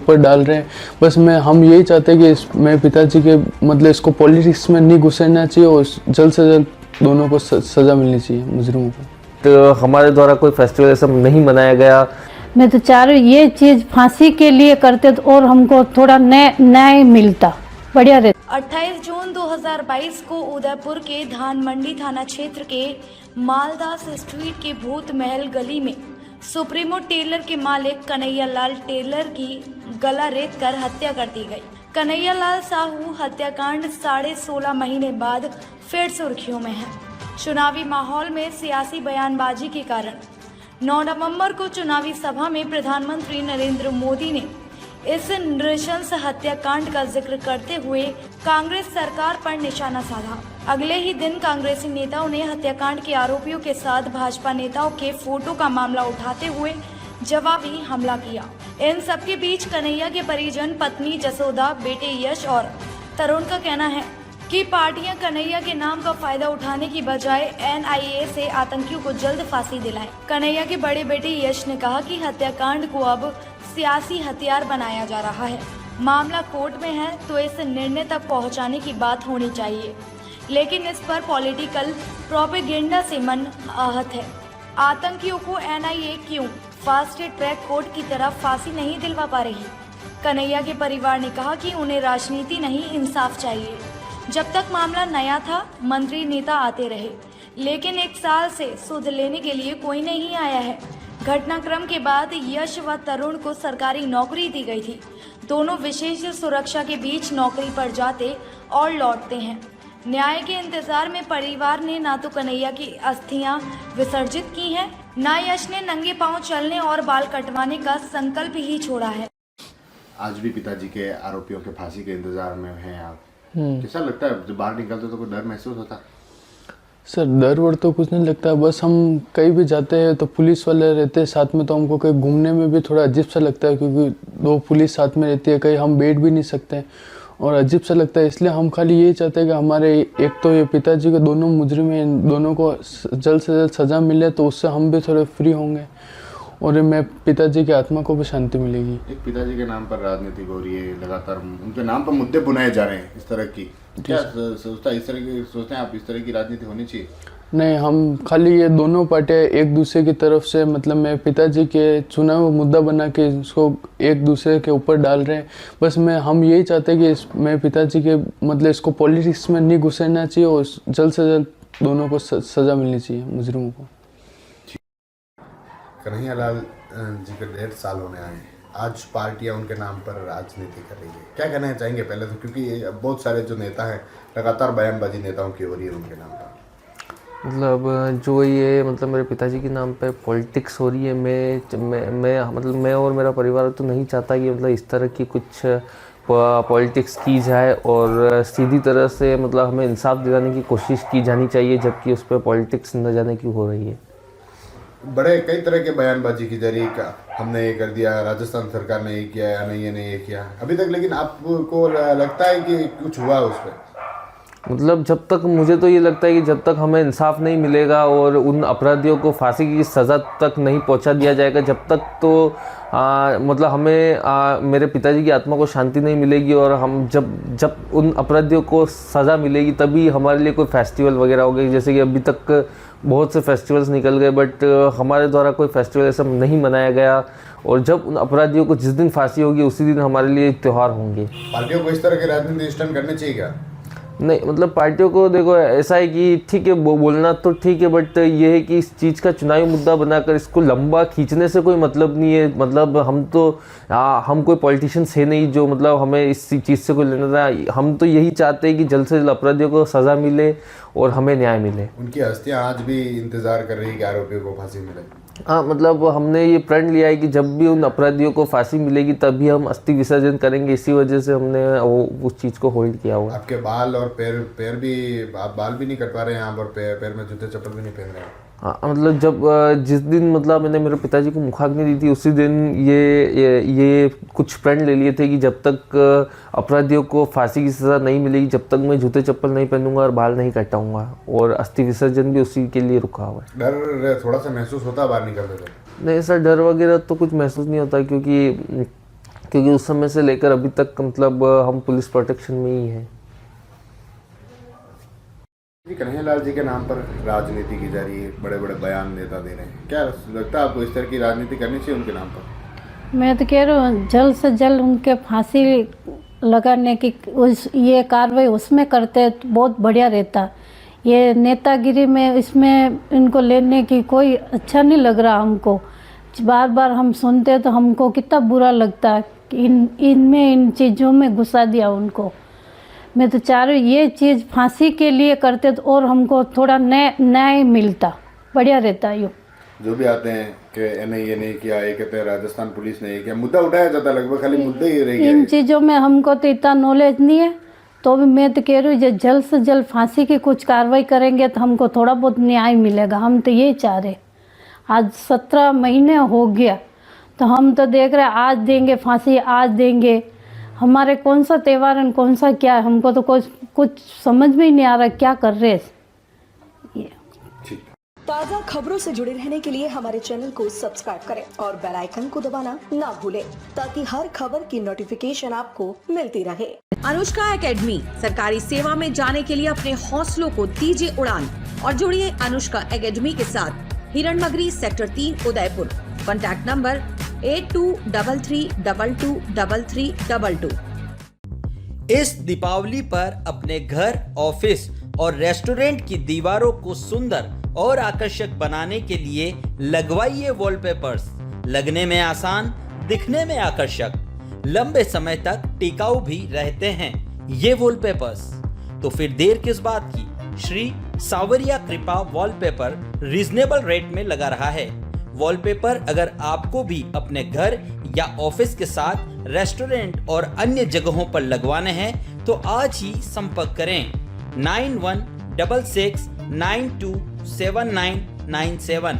ऊपर डाल रहे हैं। बस हम यही चाहते हैं कि मेरे पिताजी के मतलब इसको पॉलिटिक्स में नहीं घुसना चाहिए और जल्द से जल्द दोनों को सज़ा मिलनी चाहिए मुजरिमों को। तो हमारे द्वारा कोई फेस्टिवल ऐसा नहीं मनाया गया। मैं तो चाह रही हूँ ये चीज़ फांसी के लिए करते तो और हमको थोड़ा न्याय मिलता, बढ़िया रहता। 28 जून 2022 को उदयपुर के धान मंडी थाना क्षेत्र के मालदास स्ट्रीट के भूत महल गली में सुप्रीमो टेलर के मालिक कन्हैया लाल टेलर की गला रेत कर हत्या कर दी गई। कन्हैया लाल साहू हत्याकांड 16.5 महीने बाद फिर सुर्खियों में है। चुनावी माहौल में सियासी बयानबाजी के कारण 9 नवंबर को चुनावी सभा में प्रधानमंत्री नरेंद्र मोदी ने इस नृशंस हत्याकांड का जिक्र करते हुए कांग्रेस सरकार पर निशाना साधा। अगले ही दिन कांग्रेसी नेताओं ने हत्याकांड के आरोपियों के साथ भाजपा नेताओं के फोटो का मामला उठाते हुए जवाबी हमला किया। इन सबके बीच कन्हैया के परिजन पत्नी जसोदा, बेटे यश और तरुण का कहना है कि पार्टियां कन्हैया के नाम का फायदा उठाने की बजाय एनआईए से आतंकियों को जल्द फांसी दिलाएं। कन्हैया के बड़े बेटे यश ने कहा कि हत्याकांड को अब सियासी हथियार बनाया जा रहा है। मामला कोर्ट में है तो इस निर्णय तक पहुंचाने की बात होनी चाहिए, लेकिन इस पर पॉलिटिकल प्रोपेगेंडा से मन आहत है। आतंकियों को एनआईए क्यों फास्ट ट्रैक कोर्ट की तरफ फांसी नहीं दिलवा पा रही? कन्हैया के परिवार ने कहा कि उन्हें राजनीति नहीं, इंसाफ चाहिए। जब तक मामला नया था मंत्री नेता आते रहे, लेकिन 1 साल से सुध लेने के लिए कोई नहीं आया है। घटनाक्रम के बाद यश व तरुण को सरकारी नौकरी दी गई थी। दोनों विशेष सुरक्षा के बीच नौकरी पर जाते और लौटते हैं। न्याय के इंतजार में परिवार ने ना तो कन्हैया की अस्थियां विसर्जित की हैं, ना यश ने नंगे पांव चलने और बाल कटवाने का संकल्प ही छोड़ा है। आज भी पिताजी के आरोपियों के फांसी के इंतजार में हैं आप, कैसा लगता है जब बाहर निकलते तो कोई डर महसूस होता? सर डर वर तो कुछ नहीं लगता, बस हम कहीं भी जाते हैं तो पुलिस वाले रहते हैं साथ में, तो हमको कहीं घूमने में भी थोड़ा अजीब सा लगता है क्योंकि 2 पुलिस साथ में रहती है, कहीं हम बैठ भी नहीं सकते और अजीब सा लगता है। इसलिए हम खाली यही चाहते हैं कि हमारे एक तो ये पिताजी के दोनों मुजरिम हैं, इन दोनों को जल्द से जल्द सज़ा मिले तो उससे हम भी थोड़े फ्री होंगे और मैं पिताजी की आत्मा को भी शांति मिलेगी। एक पिताजी के नाम पर राजनीति हो रही है, लगातार उनके नाम पर मुद्दे बुनाए जा रहे हैं इस तरह की, क्या सोचता है इस तरह की, सोचते हैं आप इस तरह की राजनीति होनी चाहिए? नहीं, हम खाली ये दोनों पार्टियां एक दूसरे की तरफ से मतलब मैं पिताजी के चुनाव हुआ मुद्दा बना के इसको एक दूसरे के ऊपर डाल रहे हैं। बस हम यही चाहते हैं कि मेरे पिताजी के मतलब इसको पॉलिटिक्स में नहीं घुसना चाहिए और जल्द से जल्द दोनों को सज़ा मिलनी चाहिए मुजरिमों को। कन्हैया लाल जी के 1.5 साल होने आए, आज पार्टियां उनके नाम पर राजनीति कर रही है, क्या कहना चाहेंगे पहले तो, क्योंकि बहुत सारे जो नेता हैं लगातार बयानबाजी नेताओं की हो रही है उनके नाम पर, मतलब जो ये मतलब मेरे पिताजी के नाम पे पॉलिटिक्स हो रही है, मैं और मेरा परिवार तो नहीं चाहता कि मतलब इस तरह की कुछ पॉलिटिक्स की जाए और सीधी तरह से मतलब हमें इंसाफ दिलाने की कोशिश की जानी चाहिए, जबकि उस पर पॉलिटिक्स न जाने की हो रही है। बड़े कई तरह के बयानबाजी की जा रही है, हमने ये कर दिया, राजस्थान सरकार ने ये किया, एनआईए ने ये किया अभी तक, लेकिन आपको लगता है कि कुछ हुआ उस पर? मतलब जब तक मुझे तो ये लगता है कि जब तक हमें इंसाफ नहीं मिलेगा और उन अपराधियों को फांसी की सज़ा तक नहीं पहुंचा दिया जाएगा, जब तक तो मतलब हमें मेरे पिताजी की आत्मा को शांति नहीं मिलेगी और हम जब उन अपराधियों को सज़ा मिलेगी तभी हमारे लिए कोई फेस्टिवल वगैरह होगा। जैसे कि अभी तक बहुत से फेस्टिवल्स निकल गए, बट हमारे द्वारा कोई फेस्टिवल ऐसा नहीं मनाया गया और जब उन अपराधियों को जिस दिन फांसी होगी उसी दिन हमारे लिए त्यौहार होंगे। पार्टियों को इस तरह के राजनीतिक स्टंट करने चाहिए क्या? नहीं, मतलब पार्टियों को देखो ऐसा है कि ठीक है बोलना तो ठीक है, बट ये है कि इस चीज़ का चुनावी मुद्दा बनाकर इसको लंबा खींचने से कोई मतलब नहीं है। मतलब हम कोई पॉलिटिशियंस है नहीं जो मतलब हमें इस चीज़ से कोई लेना था। हम तो यही चाहते हैं कि जल्द से जल्द अपराधियों को सज़ा मिले और हमें न्याय मिले। उनकी हस्तियाँ आज भी इंतज़ार कर रही है कि आरोपियों को फांसी मिले। हाँ, मतलब हमने ये प्रण लिया है कि जब भी उन अपराधियों को फांसी मिलेगी तभी हम अस्थि विसर्जन करेंगे। इसी वजह से हमने उस चीज़ को होल्ड किया हुआ। आपके बाल और पैर भी, आप बाल भी नहीं कटवा रहे हैं यहाँ पर, पैर में जूते चप्पल भी नहीं पहन रहे हैं? हाँ, मतलब जिस दिन मतलब मैंने मेरे पिताजी को मुखाग्नि दी थी उसी दिन ये कुछ प्रण ले लिए थे कि जब तक अपराधियों को फांसी की सज़ा नहीं मिलेगी जब तक मैं जूते चप्पल नहीं पहनूंगा और बाल नहीं कटाऊंगा, और अस्थि विसर्जन भी उसी के लिए रुका हुआ है। डर थोड़ा सा महसूस होता है बाहर निकलते थे? नहीं सर, डर वगैरह तो कुछ महसूस नहीं होता, क्योंकि क्योंकि उस समय से लेकर अभी तक मतलब हम पुलिस प्रोटेक्शन में ही हैं। जी कन्हैयालाल जी के नाम पर राजनीति की जा रही है, बड़े बड़े बयान नेता दे रहे हैं, क्या लगता है आपको इस तरह की राजनीति करनी चाहिए उनके नाम पर? मैं तो कह रहा हूँ जल्द से जल्द उनके फांसी लगाने की ये कार्रवाई उसमें करते तो बहुत बढ़िया रहता। ये नेतागिरी में इसमें इनको लेने की कोई अच्छा नहीं लग रहा हमको। बार बार हम सुनते तो हमको कितना बुरा लगता कि इन चीज़ों में घुसा दिया उनको। मैं तो चाह रही हूँ ये चीज़ फांसी के लिए करते तो और हमको थोड़ा न्याय मिलता, बढ़िया रहता। यूँ जो भी आते हैं कि ये नहीं किया, ये कहते हैं राजस्थान पुलिस ने ये किया, मुद्दा उठाया जाता है, लगभग खाली मुद्दे ही रह गए। इन चीज़ों में हमको तो इतना नॉलेज नहीं है, तो भी मैं तो कह रही हूँ जल्द से जल्द फांसी की कुछ कार्रवाई करेंगे तो हमको थोड़ा बहुत न्याय मिलेगा। हम तो ये चाह रहे। आज 17 महीने हो गया तो हम तो देख रहे आज देंगे फांसी, आज देंगे। हमारे कौन सा त्यौहार है, कौन सा क्या है, हमको तो कुछ समझ में ही नहीं आ रहा क्या कर रहे हैं। ताज़ा खबरों से जुड़े रहने के लिए हमारे चैनल को सब्सक्राइब करें और बेल आइकन को दबाना ना भूलें ताकि हर खबर की नोटिफिकेशन आपको मिलती रहे। अनुष्का एकेडमी, सरकारी सेवा में जाने के लिए अपने हौसलों को दीजिए उड़ान और जुड़िए अनुष्का एकेडमी के साथ। Hiranmagri sector 3 Udaipur. Contact number 8233223322। इस दीपावली पर अपने घर, ऑफिस और रेस्टोरेंट की दीवारों को सुंदर और आकर्षक बनाने के लिए लगवाइए वॉलपेपर्स। लगने में आसान, दिखने में आकर्षक, लंबे समय तक टिकाऊ भी रहते हैं ये वॉलपेपर्स। तो फिर देर किस बात की, श्री सावरिया कृपा वॉलपेपर रीजनेबल रेट में लगा रहा है। वॉलपेपर अगर आपको भी अपने घर या ऑफिस के साथ रेस्टोरेंट और अन्य जगहों पर लगवाने हैं तो आज ही संपर्क करें 9166927997।